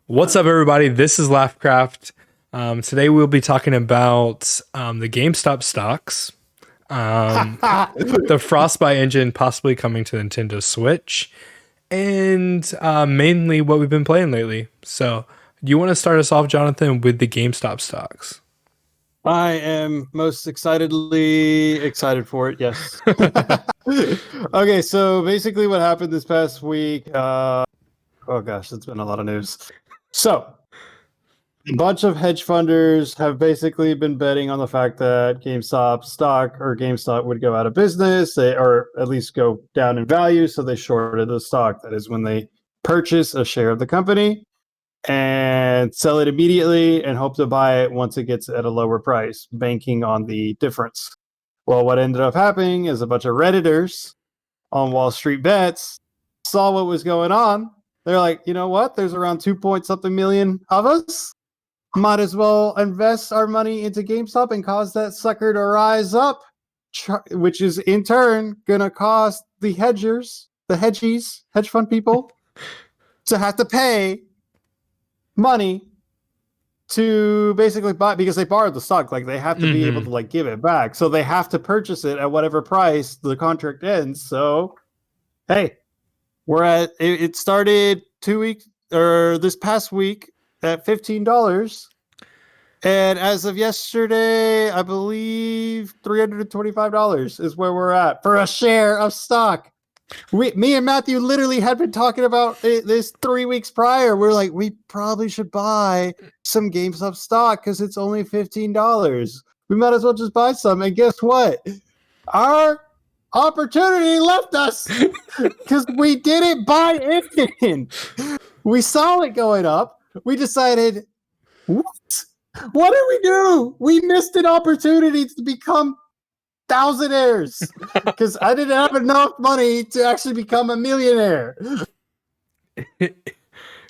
What's up, everybody? This is Laughcraft. Today we'll be talking about the Gamestop stocks, the Frostbite engine possibly coming to Nintendo Switch, and mainly what we've been playing lately. So, do you want to start us off, Jonathan, with the Gamestop stocks? I am most excitedly excited for it. Yes. Okay, so basically what happened this past week, oh gosh, it's been a lot of news. So, a bunch of hedge funders have basically been betting on the fact that GameStop stock or GameStop would go out of business, or at least go down in value, so they shorted the stock. That is when they purchase a share of the company and sell it immediately and hope to buy it once it gets at a lower price, banking on the difference. Well, what ended up happening is a bunch of Redditors on Wall Street Bets saw what was going on. They're like, you know what? There's around 2 point something million of us. Might as well invest our money into GameStop and cause that sucker to rise up, which is in turn going to cause the hedgers, the hedgies, hedge fund people, to have to pay money to basically buy, because they borrowed the stock. Like, they have to be able to like give it back, so they have to purchase it at whatever price the contract ends. So hey, we're at it started 2 weeks or this past week at $15, and as of yesterday I believe $325 is where we're at for a share of stock. Me and Matthew literally had been talking about this 3 weeks prior. We're like, we probably should buy some GameStop stock because it's only $15. We might as well just buy some. And guess what? Our opportunity left us because we didn't buy anything. We saw it going up. We decided, what? What did we do? We missed an opportunity to become thousandaires because I didn't have enough money to actually become a millionaire.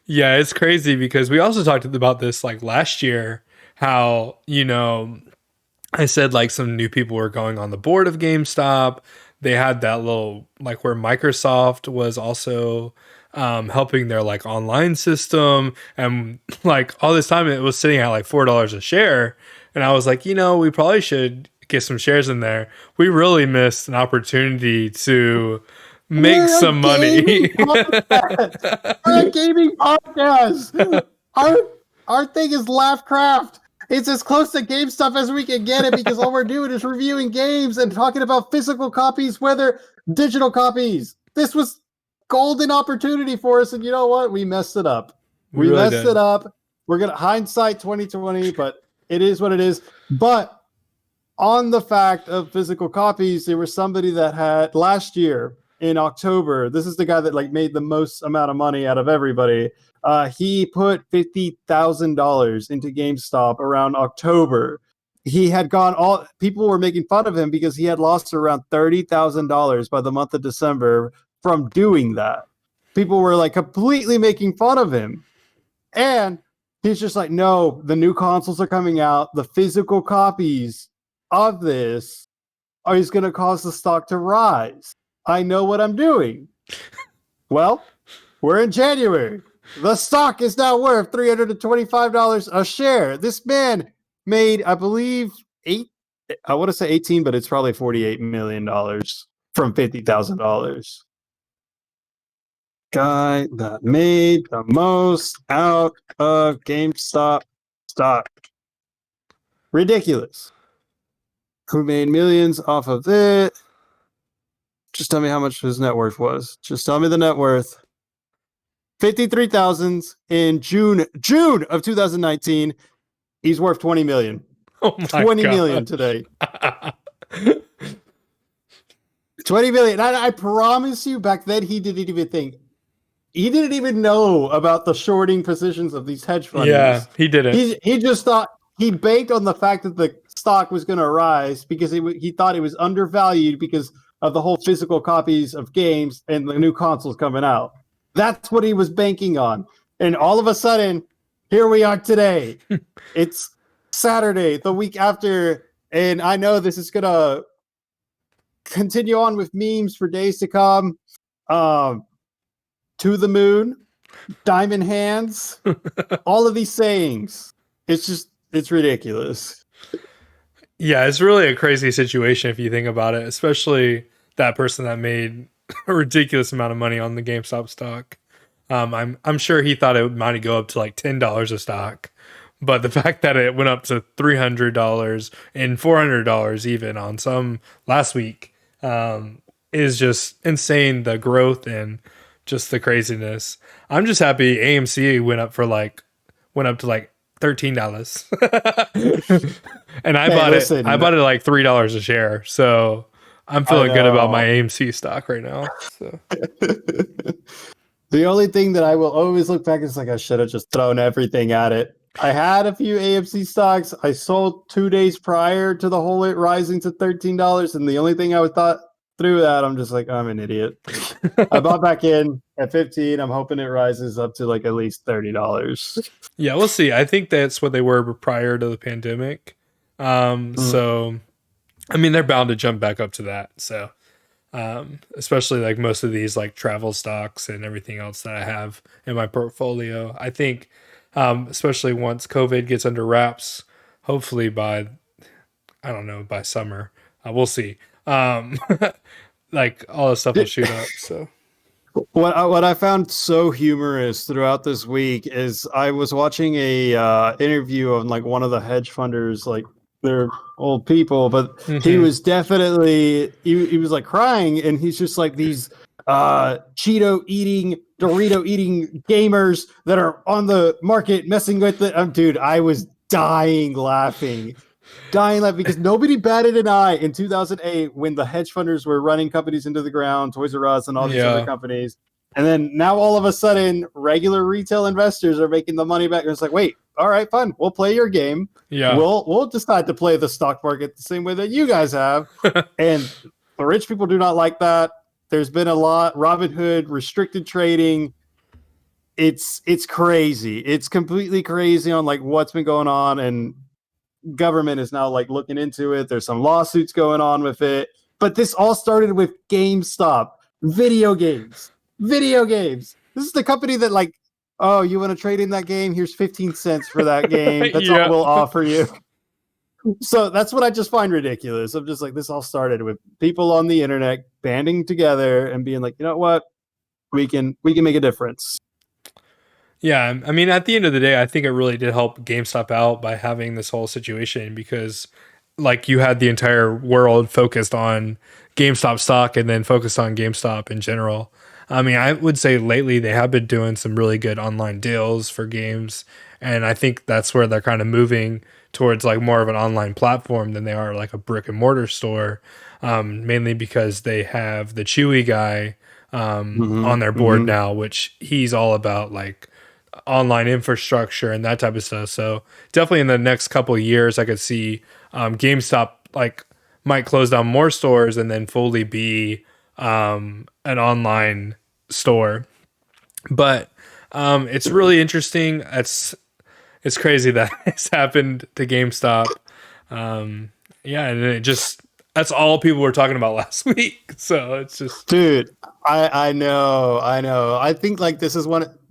Yeah, it's crazy because we also talked about this like last year, how, I said like some new people were going on the board of GameStop. They had that little like where Microsoft was also helping their like online system, and like all this time it was sitting at like $4 a share. And I was like, we probably should get some shares in there. We really missed an opportunity to make some money. We're a gaming podcast. Our thing is Laughcraft. It's as close to GameStop as we can get it because all we're doing is reviewing games and talking about physical copies, whether digital copies. This was golden opportunity for us, and you know what? We messed it up. We really messed it up. We're gonna hindsight 2020, but it is what it is. But on the fact of physical copies, there was somebody that had last year in October. This is the guy that like made the most amount of money out of everybody. He put $50,000 into GameStop around October. He had gone people were making fun of him because he had lost around $30,000 by the month of December from doing that. People were like completely making fun of him. And he's just like, no, the new consoles are coming out. The physical copies of this is going to cause the stock to rise. I know what I'm doing. Well, we're in January. The stock is now worth $325 a share. This man made, I believe, I want to say 18, but it's probably $48 million from $50,000. Guy that made the most out of GameStop stock. Ridiculous. Who made millions off of it? Just tell me how much his net worth was. Just tell me the net worth. 53,000 in June of 2019. He's worth 20 million. Oh my 20 God. million today. 20 million. I promise you, back then he didn't even think. He didn't even know about the shorting positions of these hedge funds. Yeah, he didn't. He just thought, he banked on the fact that the stock was going to rise because he thought it was undervalued because of the whole physical copies of games and the new consoles coming out. That's what he was banking on. And all of a sudden, here we are today. It's Saturday, the week after, and I know this is going to continue on with memes for days to come. To the moon. diamond hands, all of these sayings. It's ridiculous. Yeah, it's really a crazy situation if you think about it, especially that person that made a ridiculous amount of money on the GameStop stock. I'm sure he thought it might go up to like $10 a stock, but the fact that it went up to $300 and $400 even on some last week is just insane. The growth and just the craziness. I'm just happy AMC went up to like $13. And I Hey, bought it. listen. I bought it at like $3 a share. So I'm I feeling good about my know. AMC stock right now. So The only thing that I will always look back is like I should have just thrown everything at it. I had a few AMC stocks. I sold 2 days prior to the whole it rising to $13, and the only thing I thought through that, I'm just like, I'm an idiot. I bought back in at 15. I'm hoping it rises up to like at least $30. yeah, we'll see. I think that's what they were prior to the pandemic. So I mean, they're bound to jump back up to that. So especially like most of these like travel stocks and everything else that I have in my portfolio. I think, especially once COVID gets under wraps, hopefully by, I don't know, by summer, we'll see. Like all this stuff will shoot up. So What I found so humorous throughout this week is I was watching a interview of like one of the hedge funders, like they're old people, but he was definitely he was like crying, and he's just like these Cheeto eating, Dorito eating gamers that are on the market messing with it. Dude, I was dying laughing because nobody batted an eye in 2008 when the hedge funders were running companies into the ground, Toys R Us and all these other companies. And then now all of a sudden, regular retail investors are making the money back. And it's like, wait, all right, fine. We'll play your game. yeah, We'll decide to play the stock market the same way that you guys have. And the rich people do not like that. There's been a lot Robinhood restricted trading. It's crazy. It's completely crazy on like what's been going on, and government is now like looking into it. There's some lawsuits going on with it. But this all started with GameStop, video games. This is the company that like, oh, you want to trade in that game? Here's 15 cents for that game. That's all we'll offer you. So that's what I just find ridiculous. I'm just like, this all started with people on the internet banding together and being like, you know what? We can make a difference. Yeah, I mean, at the end of the day, I think it really did help GameStop out by having this whole situation because, like, you had the entire world focused on GameStop stock and then focused on GameStop in general. I mean, I would say lately they have been doing some really good online deals for games, and I think that's where they're kind of moving towards like more of an online platform than they are like a brick and mortar store, mainly because they have the Chewy guy on their board now, which he's all about like online infrastructure and that type of stuff. So definitely in the next couple of years, I could see GameStop like might close down more stores and then fully be an online store. But it's really interesting. It's crazy that it's happened to GameStop. Yeah, and it just that's all people were talking about last week. So it's just, dude, I know. I think like this is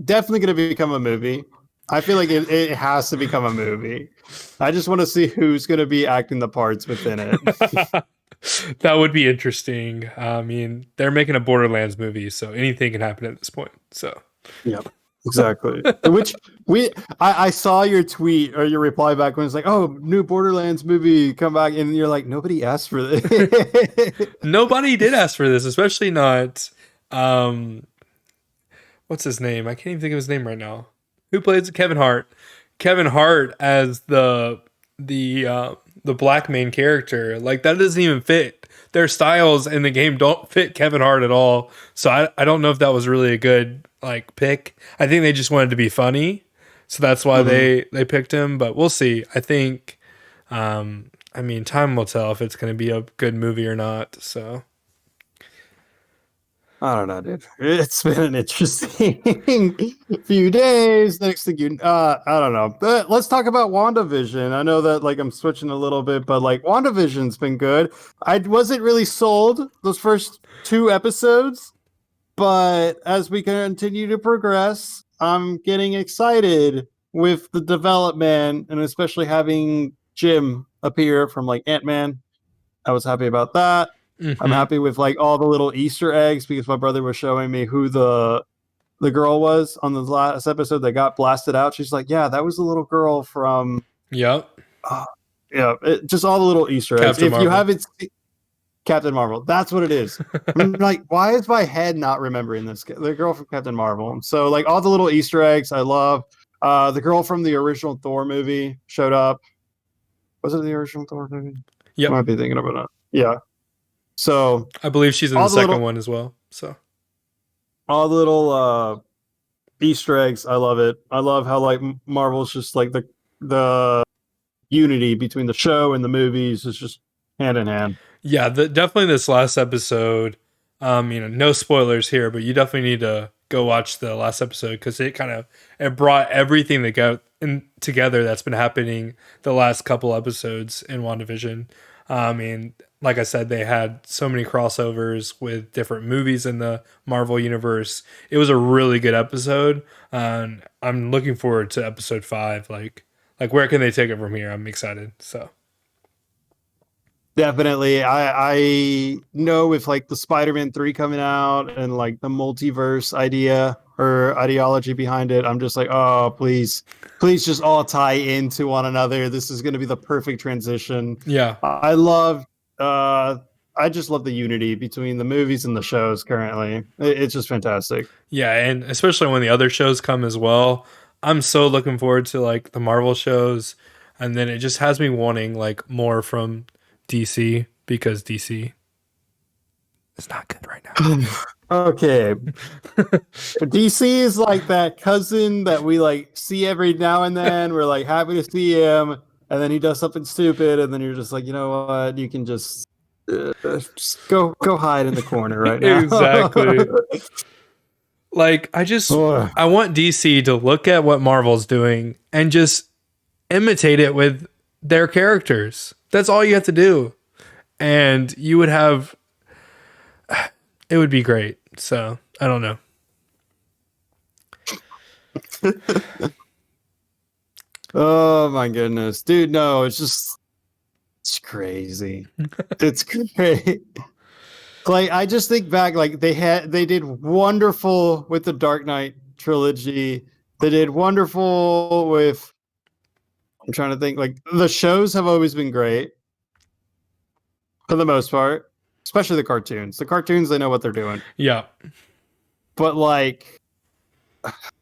definitely going to become a movie. I feel like it has to become a movie. I just want to see who's going to be acting the parts within it. that would be interesting. I mean, they're making a Borderlands movie, so anything can happen at this point. So, yep, exactly. Which I saw your tweet or your reply back when it's like, "Oh, new Borderlands movie come back," and you're like, "Nobody asked for this." Nobody did ask for this, especially not. What's his name? I can't even think of his name right now. Who plays Kevin Hart? Kevin Hart as the black main character. Like that doesn't even fit. Their styles in the game don't fit Kevin Hart at all. So I don't know if that was really a good like pick. I think they just wanted to be funny. So that's why they picked him, but we'll see. I think I mean time will tell if it's going to be a good movie or not. So I don't know, dude. It's been an interesting few days. Next thing I don't know. But let's talk about WandaVision. I know that like I'm switching a little bit, but like WandaVision's been good. I wasn't really sold those first 2 episodes, but as we continue to progress, I'm getting excited with the development, and especially having Jim appear from like Ant-Man. I was happy about that. I'm Hmm. happy with like all the little Easter eggs because my brother was showing me who the girl was on the last episode that got blasted out. She's like, yeah, that was the little girl from Yep. uh, yeah, just all the little Easter eggs. Captain If you Marvel. haven't Captain Marvel. That's what it is. I'm like, why is my head not remembering this? The girl from Captain Marvel. So like all the little Easter eggs, I love. The girl from the original Thor movie showed up. Was it the original Thor movie? I Yep. might be thinking about it. Yeah. So I believe she's in the all the second little one as well. So all the little Easter eggs, I love it. I love how like Marvel's just like the unity between the show and the movies is just hand in hand. yeah, definitely this last episode. No spoilers here, but you definitely need to go watch the last episode because it brought everything that got together that's been happening the last couple episodes in WandaVision. Like I said, they had so many crossovers with different movies in the Marvel universe. It was a really good episode, and I'm looking forward to episode 5. Like where can they take it from here? I'm excited. So Definitely. I know with like the Spider-Man 3 coming out and like the multiverse idea or ideology behind it, I'm just like, oh, please just all tie into one another. This is going to be the perfect transition. yeah, I love uh I just love the unity between the movies and the shows currently. It's just fantastic. yeah, and especially when the other shows come as well. I'm so looking forward to like the Marvel shows, and then it just has me wanting like more from DC because DC is not good right Okay, now. but DC is like that cousin that we like see every now and then. We're like happy to see him, and then he does something stupid, and then you're just like, you know what? You can just go hide in the corner right now. Exactly. Like I want DC to look at what Marvel's doing and just imitate it with their characters. That's all you have to do. And you would have it would be great. So, I don't know. Oh my goodness, dude! No, it's crazy. It's great. Like I just think back, like they did wonderful with the Dark Knight trilogy. They did wonderful with. I'm trying to think. Like the shows have always been great for the most part, especially the cartoons. The cartoons, they know what they're doing. Yeah. But like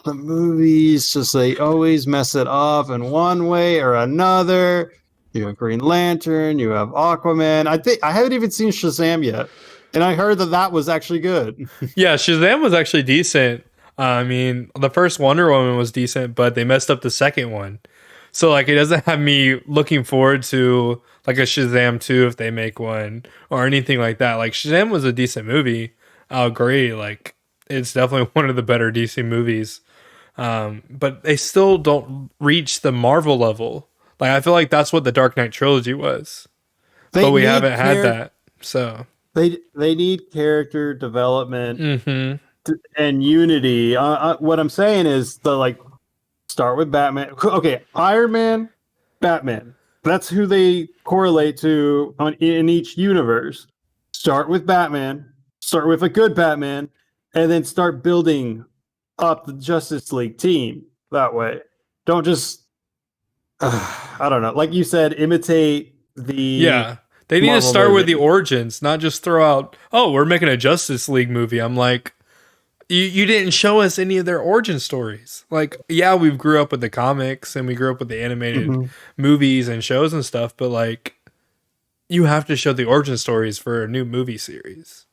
the movies, just they always mess it up in one way or another. You have Green Lantern, you have Aquaman. I haven't even seen Shazam yet, and I heard that was actually good. Yeah, Shazam was actually decent. The first Wonder Woman was decent, but they messed up the second one. So like it doesn't have me looking forward to like a Shazam 2 if they make one or anything like that. Like Shazam was a decent movie. I'll agree. Like it's definitely one of the better DC movies. But they still don't reach the Marvel level. Like I feel like that's what the Dark Knight trilogy was. They But we need haven't had that. So they need character development mhm. and unity. What I'm saying is the like start with Batman. Okay, Iron Man, Batman. That's who they correlate to in each universe. Start with Batman. Start with a good Batman, and then start building up the Justice League team that way. Don't just I don't know. Like you said, imitate the Yeah. They need to Marvel start with the movie. origins, not just throw out, oh, we're making a Justice League movie. I'm like, you didn't show us any of their origin stories. Like, yeah, we grew up with the comics and we grew up with the animated Mhm. movies and shows and stuff, but like, you have to show the origin stories for a new movie series.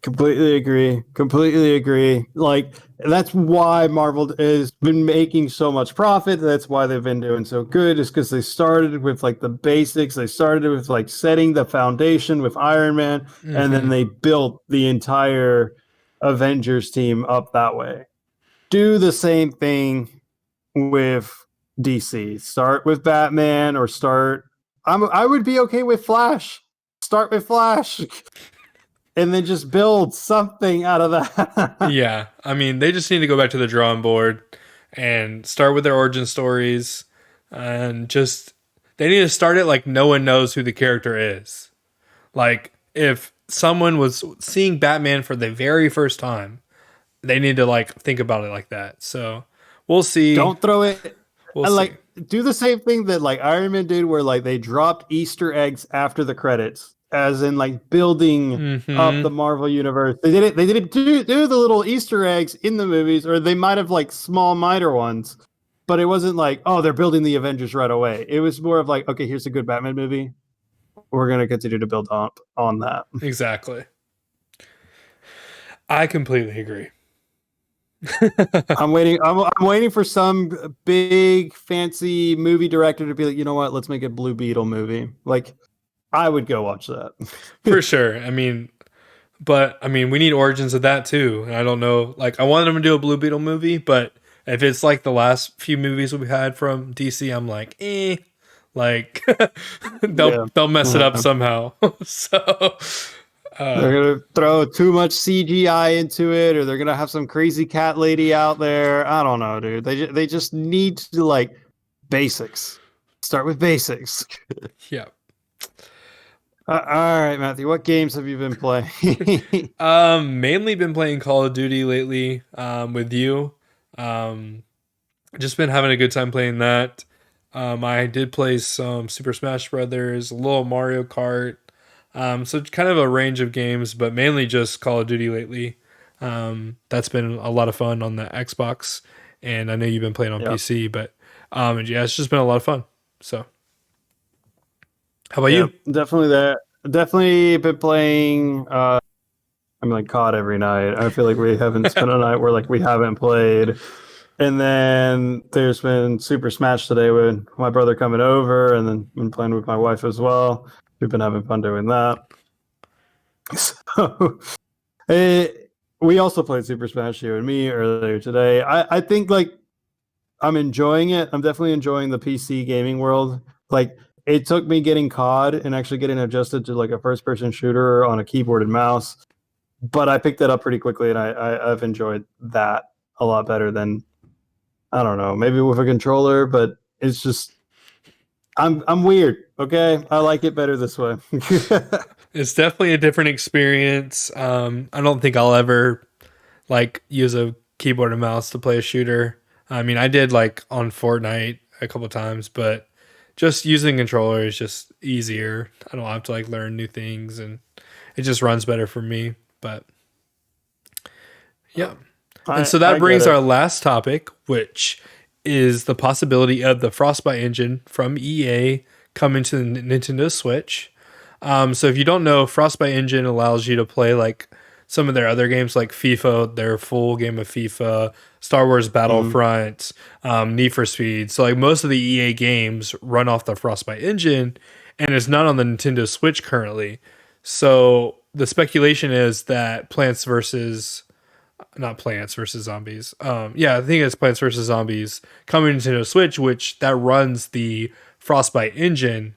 Completely agree. Completely agree. Like that's why Marvel has been making so much profit. That's why they've been doing so good. Is because they started with like the basics. They started with like setting the foundation with Iron Man, and then Hmm. they built the entire Avengers team up that way. Do the same thing with DC. Start with Batman, or start. I would be okay with Flash. Start with Flash. and then just build something out of that. Yeah, I mean, they just need to go back to the drawing board and start with their origin stories, and just they need to start it like no one knows who the character is. Like if someone was seeing Batman for the very first time, they need to like think about it like that. So we'll see. Don't throw it. We'll I see. like do the same thing that like Iron Man did, where like they dropped Easter eggs after the credits, as in like building up Hmm. the Marvel universe. They did it. They didn't do the little Easter eggs in the movies, or they might have like small minor ones, but it wasn't like, oh, they're building the Avengers right away. It was more of like, okay, here's a good Batman movie. We're gonna continue to build up on that. Exactly. I completely agree. I'm waiting. I'm waiting for some big fancy movie director to be like, you know what? Let's make a Blue Beetle movie. Like, I would go watch that. For sure. I mean, but I mean, we need origins of that too. And I don't know. Like, I wanted them to do a Blue Beetle movie, but if it's like the last few movies we had from DC, I'm like, eh. Like, Yeah. they'll mess it up somehow. So, They're gonna throw too much CGI into it, or they're gonna have some crazy cat lady out there. I don't know, dude. They just need to do like basics. Start with basics. yeah. All right, Matthew. What games have you been playing? Mainly been playing Call of Duty lately. With you. Um, just been having a good time playing that. I did play some Super Smash Brothers, a little Mario Kart. So kind of a range of games, but mainly just Call of Duty lately. That's been a lot of fun on the Xbox, and I know you've been playing on Yeah, PC, but yeah, it's just been a lot of fun. So, how about yeah, you? definitely that. Definitely been playing. I'm like COD every night. I feel like we haven't spent a night where like we haven't played. And then there's been Super Smash today with my brother coming over, and then been playing with my wife as well. We've been having fun doing that. So we also played Super Smash, you and me, earlier today. I think like I'm enjoying it. I'm definitely enjoying the PC gaming world. Like it took me getting COD and actually getting adjusted to like a first person shooter on a keyboard and mouse, but I picked it up pretty quickly, and I've enjoyed that a lot better than, I don't know, maybe with a controller, but it's just I'm weird. Okay, I like it better this way. It's definitely a different experience. I don't think I'll ever like use a keyboard and mouse to play a shooter. I mean, I did like on Fortnite a couple times, but just using a controller is just easier. I don't have to like learn new things, and it just runs better for me. But yeah. And so that I get brings our it. last topic, which is the possibility of the Frostbite engine from EA coming to the Nintendo Switch. So if you don't know, Frostbite engine allows you to play like some of their other games, like FIFA, their full game of FIFA, Star Wars Mhm. Battlefront, Need for Speed. So like most of the EA games run off the Frostbite engine, and it's not on the Nintendo Switch currently. So the speculation is that Plants versus not Plants versus Zombies. Yeah, I think it's Plants versus Zombies coming to Nintendo Switch, which that runs the Frostbite engine.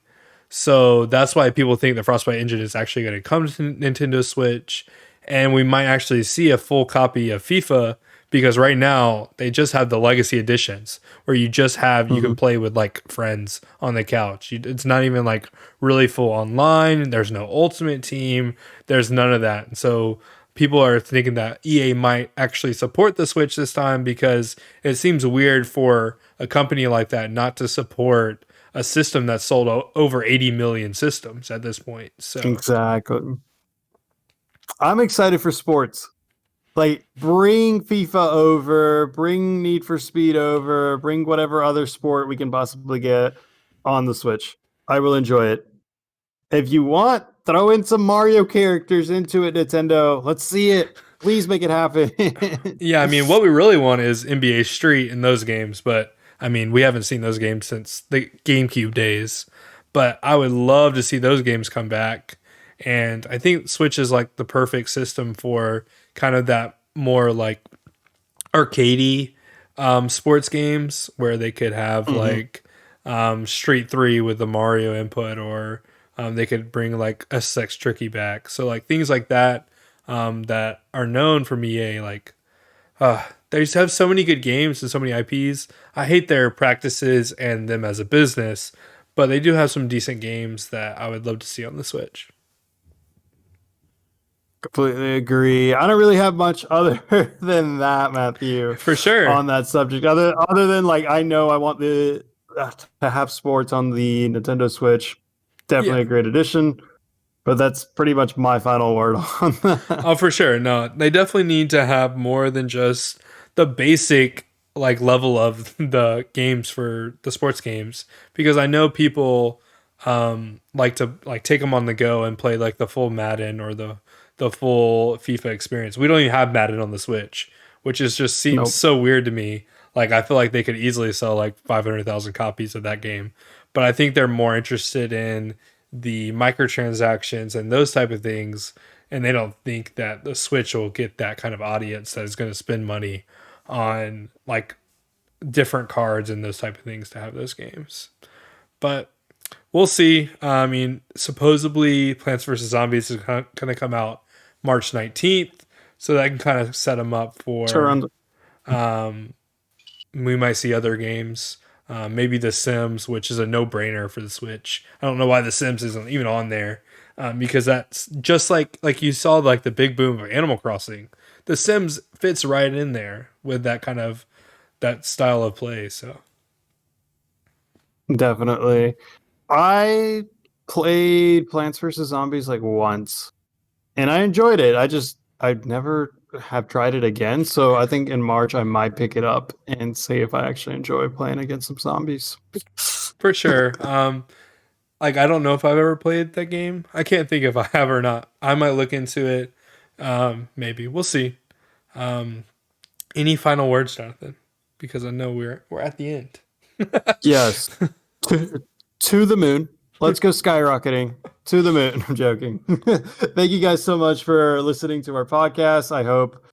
So that's why people think the Frostbite engine is actually going to come to Nintendo Switch, and we might actually see a full copy of FIFA because right now they just have the legacy editions where you just have you can Mhm. play with like friends on the couch. It's not even like really full online. There's no ultimate team. There's none of that. So people are thinking that EA might actually support the Switch this time because it seems weird for a company like that not to support a system that's sold over 80 million systems at this point. So, Exactly. I'm excited for sports. Like bring FIFA over, bring Need for Speed over, bring whatever other sport we can possibly get on the Switch. I will enjoy it. If you want, throw in some Mario characters into it, Nintendo. Let's see it. Please make it happen. yeah, I mean, what we really want is NBA Street in those games, but I mean, we haven't seen those games since the GameCube days. But I would love to see those games come back. And I think Switch is like the perfect system for kind of that more like arcadey sports games where they could have Mhm. like Street 3 with the Mario input or They could bring like SSX Tricky back. So like things like that that are known from EA. Like they just have so many good games and so many IPs. I hate their practices and them as a business, but they do have some decent games that I would love to see on the Switch. Completely agree. I don't really have much other than that, Matthew, For sure. on that subject. Other than like, I know I want to have sports on the Nintendo Switch. Yeah. Definitely a great addition. But that's pretty much my final word on that. Oh, for sure. No, they definitely need to have more than just the basic like level of the games for the sports games because I know people like to like take them on the go and play like the full Madden or the full FIFA experience. We don't even have Madden on the Switch, which is just seems Nope. so weird to me. Like I feel like they could easily sell like 500,000 copies of that game, but I think they're more interested in the microtransactions and those type of things, and they don't think that the Switch will get that kind of audience that is going to spend money on like different cards and those type of things to have those games. But we'll see. I mean, supposedly Plants vs Zombies is going to come out March 19th, so that can kind of set them up for. Turn. Um, we might see other games. Maybe The Sims, which is a no-brainer for the Switch. I don't know why The Sims isn't even on there, because that's just like you saw like the big boom of Animal Crossing. The Sims fits right in there with that kind of that style of play. So Definitely. I played Plants vs. Zombies like once, and I enjoyed it. I'd never have tried it again. So I think in March I might pick it up and see if I actually enjoy playing against some zombies. for sure, like I don't know if I've ever played that game. I can't think if I have or not. I might look into it. Maybe we'll see. Um, any final words, Jonathan? Because I know we're at the end. Yes. To the moon. Let's go skyrocketing to the moon. I'm joking. Thank you guys so much for listening to our podcast. I hope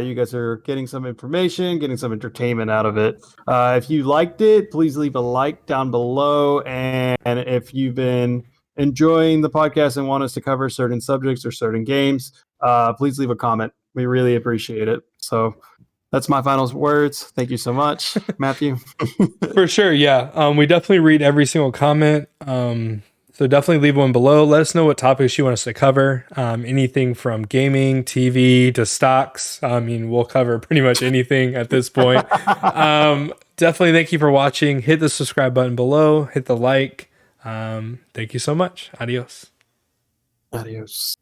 you guys are getting some information, getting some entertainment out of it. If you liked it, please leave a like down below. And if you've been enjoying the podcast and want us to cover certain subjects or certain games, please leave a comment. We really appreciate it. So that's my final words. Thank you so much, Matthew. For sure, yeah. We definitely read every single comment. So definitely leave one below. Let us know what topics you want us to cover. Anything from gaming, TV to stocks. I mean, we'll cover pretty much anything at this point. Definitely thank you for watching. Hit the subscribe button below. Hit the like. Thank you so much. Adios. Adios.